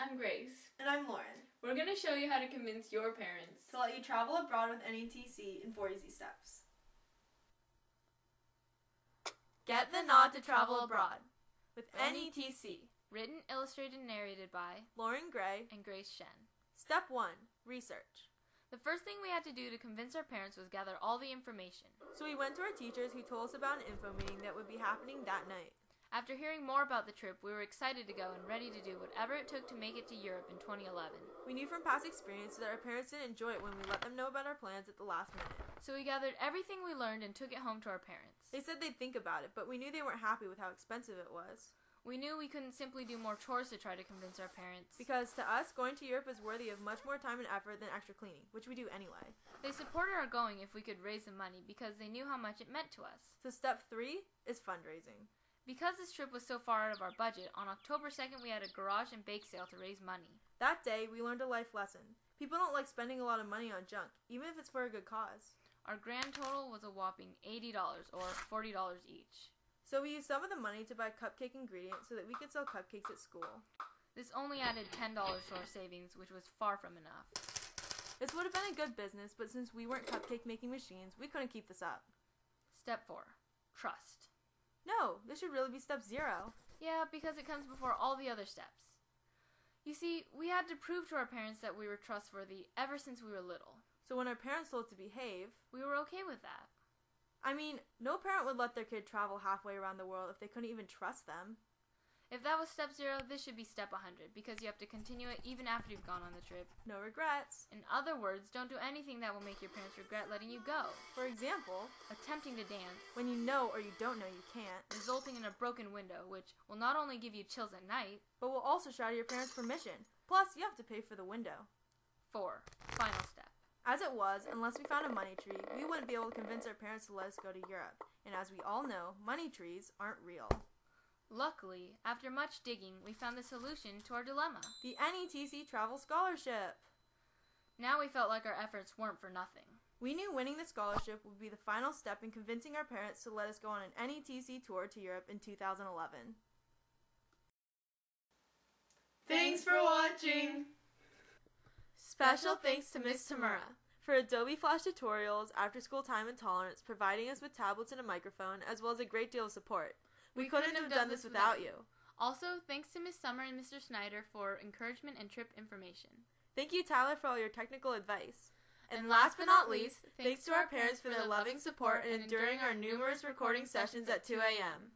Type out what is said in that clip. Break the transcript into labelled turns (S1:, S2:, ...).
S1: I'm Grace.
S2: And I'm Lauren.
S1: We're going to show you how to convince your parents
S2: to let you travel abroad with NETC in 4 easy steps.
S3: Get the nod to travel abroad with
S1: NETC.
S3: Written, illustrated, and narrated by
S2: Lauren Gray
S3: and Grace Shen.
S2: Step 1. Research.
S3: The first thing we had to do to convince our parents was gather all the information.
S2: So we went to our teachers who told us about an info meeting that would be happening that night.
S3: After hearing more about the trip, we were excited to go and ready to do whatever it took to make it to Europe in 2011.
S2: We knew from past experience that our parents didn't enjoy it when we let them know about our plans at the last minute.
S3: So we gathered everything we learned and took it home to our parents.
S2: They said they'd think about it, but we knew they weren't happy with how expensive it was.
S3: We knew we couldn't simply do more chores to try to convince our parents.
S2: Because to us, going to Europe is worthy of much more time and effort than extra cleaning, which we do anyway.
S3: They supported our going if we could raise the money because they knew how much it meant to us.
S2: So step 3 is fundraising.
S3: Because this trip was so far out of our budget, on October 2nd we had a garage and bake sale to raise money.
S2: That day, we learned a life lesson. People don't like spending a lot of money on junk, even if it's for a good cause.
S3: Our grand total was a whopping $80 or $40 each.
S2: So we used some of the money to buy cupcake ingredients so that we could sell cupcakes at school.
S3: This only added $10 to our savings, which was far from enough.
S2: This would have been a good business, but since we weren't cupcake making machines, we couldn't keep this up.
S3: Step 4. Trust.
S2: No, this should really be step 0.
S3: Yeah, because it comes before all the other steps. You see, we had to prove to our parents that we were trustworthy ever since we were little.
S2: So when our parents told us to behave,
S3: we were okay with that.
S2: I mean, no parent would let their kid travel halfway around the world if they couldn't even trust them.
S3: If that was step 0, this should be step 100, because you have to continue it even after you've gone on the trip.
S2: No regrets.
S3: In other words, don't do anything that will make your parents regret letting you go.
S2: For example,
S3: attempting to dance
S2: when you know or you don't know you can't,
S3: resulting in a broken window, which will not only give you chills at night,
S2: but will also shatter your parents' permission. Plus, you have to pay for the window.
S3: 4. Final step.
S2: As it was, unless we found a money tree, we wouldn't be able to convince our parents to let us go to Europe. And as we all know, money trees aren't real.
S3: Luckily, after much digging, we found the solution to our dilemma.
S2: The NETC Travel Scholarship.
S3: Now we felt like our efforts weren't for nothing.
S2: We knew winning the scholarship would be the final step in convincing our parents to let us go on an NETC tour to Europe in 2011.
S1: Thanks for watching!
S2: Special thanks to Miss Tamura for Adobe Flash tutorials, after-school time and tolerance, providing us with tablets and a microphone, as well as a great deal of support. We couldn't have done this without you.
S3: Also, thanks to Miss Summer and Mr. Snyder for encouragement and trip information.
S2: Thank you, Tyler, for all your technical advice. And last but not least, thanks to our parents for their loving support and enduring our numerous recording sessions at 2 a.m.